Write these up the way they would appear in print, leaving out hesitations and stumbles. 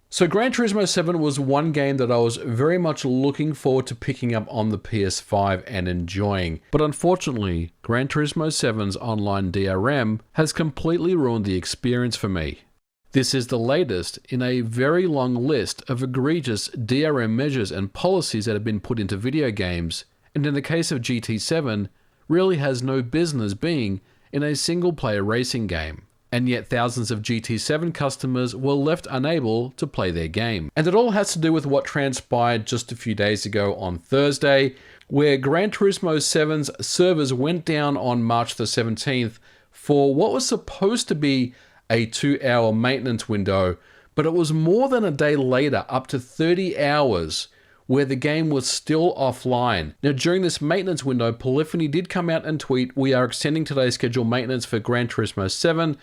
So Gran Turismo 7 was one game that I was very much looking forward to picking up on the PS5 and enjoying. But unfortunately, Gran Turismo 7's online DRM has completely ruined the experience for me. This is the latest in a very long list of egregious DRM measures and policies that have been put into video games, and in the case of GT7, really has no business being in a single-player racing game. And yet thousands of GT7 customers were left unable to play their game. And it all has to do with what transpired just a few days ago on Thursday, where Gran Turismo 7's servers went down on March the 17th for what was supposed to be a 2-hour maintenance window, but it was more than a day later, up to 30 hours, where the game was still offline. Now, during this maintenance window, Polyphony did come out and tweet, "We are extending today's scheduled maintenance for Gran Turismo 7.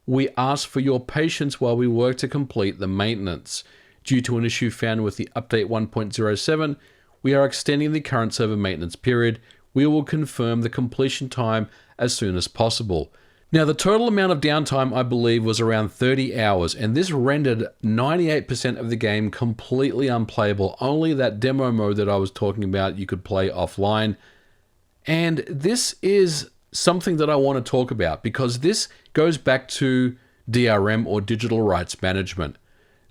We ask for your patience while we work to complete the maintenance. Due to an issue found with the update 1.07, we are extending the current server maintenance period. We will confirm the completion time as soon as possible." Now, the total amount of downtime, I believe, was around 30 hours, and this rendered 98% of the game completely unplayable. Only that demo mode that I was talking about you could play offline. And this is something that I want to talk about because this goes back to DRM, or digital rights management.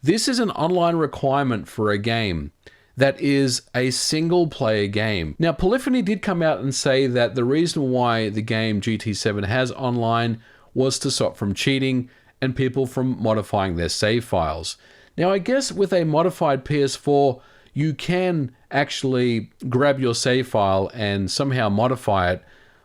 This is an online requirement for a game that is a single player game. Now, Polyphony did come out and say that the reason why the game GT7 has online was to stop from cheating and people from modifying their save files. Now, I guess with a modified PS4, you can actually grab your save file and somehow modify it.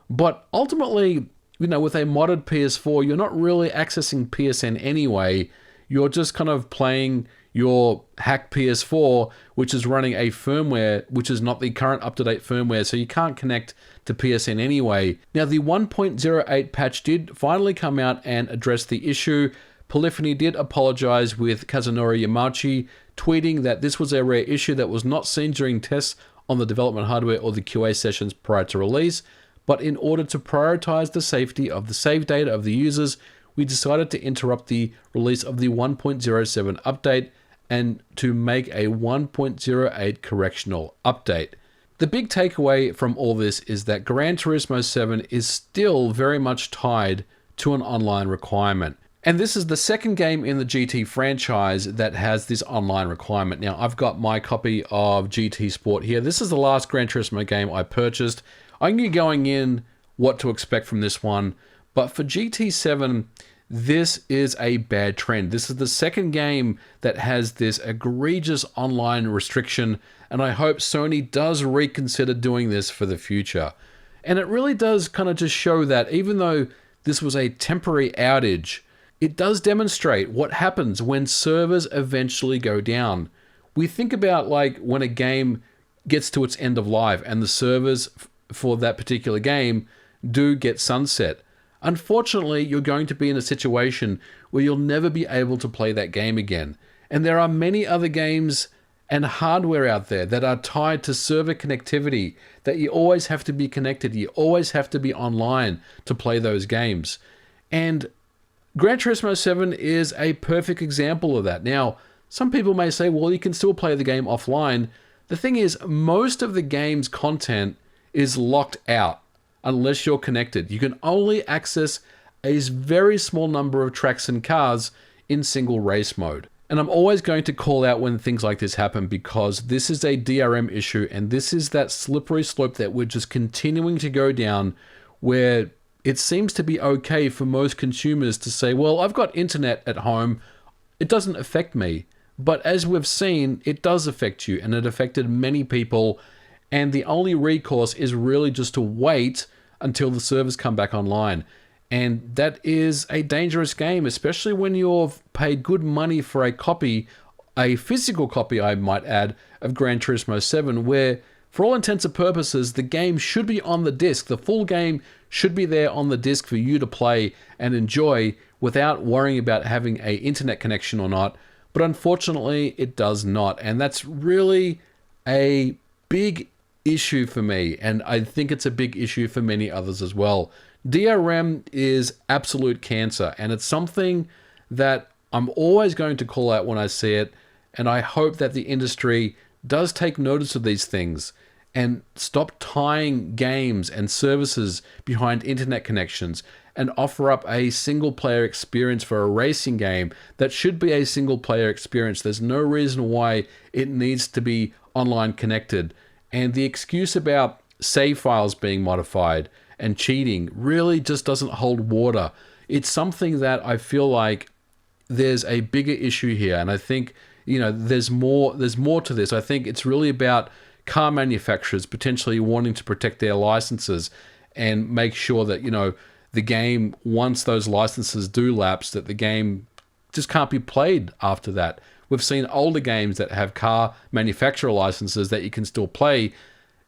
But ultimately, with a modded PS4, you're not really accessing PSN anyway. You're just kind of playing your hack PS4, which is running a firmware which is not the current up-to-date firmware, so you can't connect to PSN anyway. Now, the 1.08 patch did finally come out and address the issue. Polyphony did apologize, with Kazunori Yamauchi tweeting that this was a rare issue that was not seen during tests on the development hardware or the QA sessions prior to release, but in order to prioritize the safety of the save data of the users, we decided to interrupt the release of the 1.07 update and to make a 1.08 correctional update. The big takeaway from all this is that Gran Turismo 7 is still very much tied to an online requirement. And this is the second game in the GT franchise that has this online requirement. Now, I've got my copy of GT Sport here. This is the last Gran Turismo game I purchased. I knew going in what to expect from this one, but for GT7, this is a bad trend. This is the second game that has this egregious online restriction, and I hope Sony does reconsider doing this for the future. And it really does kind of just show that even though this was a temporary outage, it does demonstrate what happens when servers eventually go down. We think about like when a game gets to its end of life and the servers for that particular game do get sunset. Unfortunately, you're going to be in a situation where you'll never be able to play that game again. And there are many other games and hardware out there that are tied to server connectivity, that you always have to be connected, you always have to be online to play those games. And Gran Turismo 7 is a perfect example of that. Now, some people may say, well, you can still play the game offline. The thing is, most of the game's content is locked out unless you're connected. You can only access a very small number of tracks and cars in single race mode. And I'm always going to call out when things like this happen because this is a DRM issue and this is that slippery slope that we're just continuing to go down, where it seems to be okay for most consumers to say, well, I've got internet at home, it doesn't affect me. But as we've seen, it does affect you, and it affected many people. And the only recourse is really just to wait until the servers come back online. And that is a dangerous game, especially when you've paid good money for a copy, a physical copy, I might add, of Gran Turismo 7, where, for all intents and purposes, the game should be on the disc. The full game should be there on the disc for you to play and enjoy without worrying about having an internet connection or not. But unfortunately, it does not. And that's really a big issue for me, and I think it's a big issue for many others as well. DRM is absolute cancer, and it's something that I'm always going to call out when I see it, And I hope that the industry does take notice of these things and stop tying games and services behind internet connections and offer up a single player experience for a racing game that should be a single player experience. There's no reason why it needs to be online connected. And the excuse about save files being modified and cheating really just doesn't hold water. It's something that I feel like there's a bigger issue here. And I think, there's more to this. I think it's really about car manufacturers potentially wanting to protect their licenses and make sure that, the game, once those licenses do lapse, that the game just can't be played after that. We've seen older games that have car manufacturer licenses that you can still play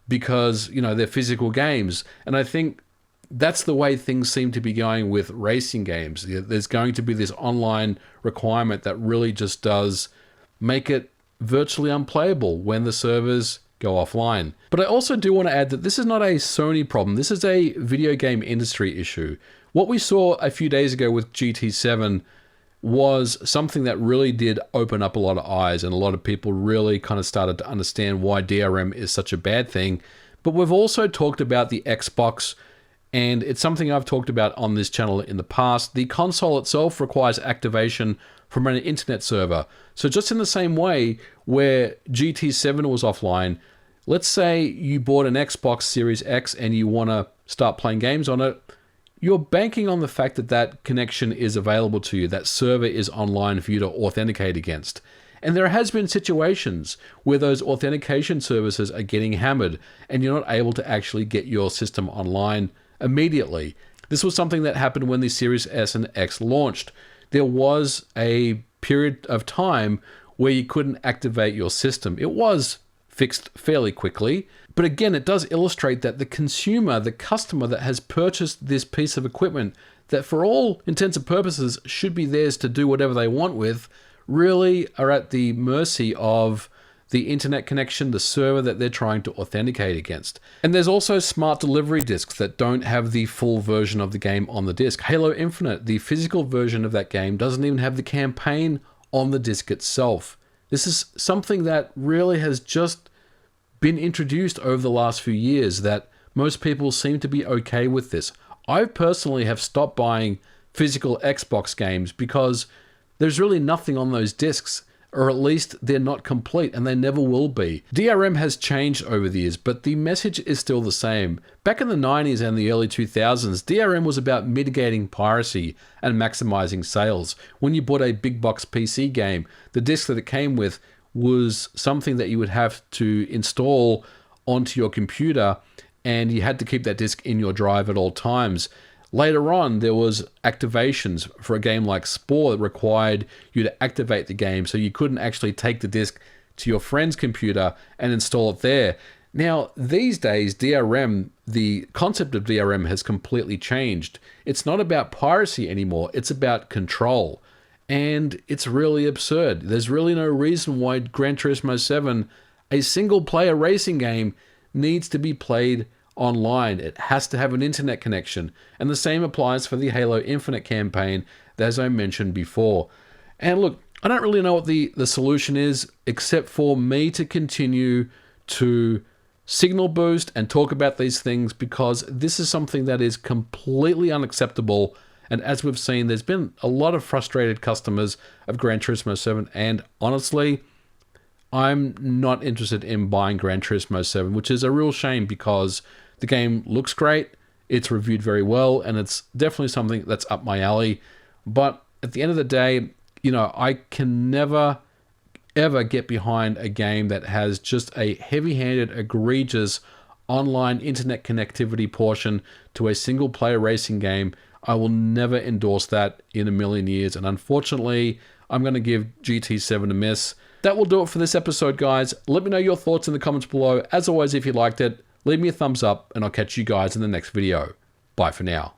because, they're physical games. And I think that's the way things seem to be going with racing games. There's going to be this online requirement that really just does make it virtually unplayable when the servers go offline. But I also do want to add that this is not a Sony problem. This is a video game industry issue. What we saw a few days ago with GT7 was something that really did open up a lot of eyes, and a lot of people really kind of started to understand why DRM is such a bad thing. But we've also talked about the Xbox, and it's something I've talked about on this channel in the past. The console itself requires activation from an internet server. So just in the same way where GT7 was offline, let's say you bought an Xbox Series X and you want to start playing games on it, you're banking on the fact that that connection is available to you, that server is online for you to authenticate against. And there has been situations where those authentication services are getting hammered and you're not able to actually get your system online immediately. This was something that happened when the Series S and X launched. There was a period of time where you couldn't activate your system. It was fixed fairly quickly, but again, it does illustrate that the consumer, the customer that has purchased this piece of equipment that for all intents and purposes should be theirs to do whatever they want with, really are at the mercy of the internet connection, the server that they're trying to authenticate against. And there's also smart delivery discs that don't have the full version of the game on the disc. Halo Infinite, the physical version of that game, doesn't even have the campaign on the disc itself. This is something that really has just been introduced over the last few years, that most people seem to be okay with this. I personally have stopped buying physical Xbox games because there's really nothing on those discs, or at least they're not complete, and they never will be. DRM has changed over the years, but the message is still the same. Back in the 90s and the early 2000s, DRM was about mitigating piracy and maximizing sales. When you bought a big box PC game, the disc that it came with was something that you would have to install onto your computer, and you had to keep that disc in your drive at all times. Later on, there was activations for a game like Spore that required you to activate the game, so you couldn't actually take the disc to your friend's computer and install it there. Now, these days, DRM, the concept of DRM has completely changed. It's not about piracy anymore, it's about control. And it's really absurd. There's really no reason why Gran Turismo 7, a single-player racing game, needs to be played online. It has to have an internet connection. And the same applies for the Halo Infinite campaign, as I mentioned before. And look, I don't really know what the solution is, except for me to continue to signal boost and talk about these things, because this is something that is completely unacceptable. And as we've seen, there's been a lot of frustrated customers of Gran Turismo 7. And honestly, I'm not interested in buying Gran Turismo 7, which is a real shame, because the game looks great, it's reviewed very well, and it's definitely something that's up my alley. But at the end of the day, I can never, ever get behind a game that has just a heavy-handed, egregious online internet connectivity portion to a single-player racing game. I will never endorse that in a million years, and unfortunately, I'm going to give GT7 a miss. That will do it for this episode, guys. Let me know your thoughts in the comments below. As always, if you liked it, leave me a thumbs up, and I'll catch you guys in the next video. Bye for now.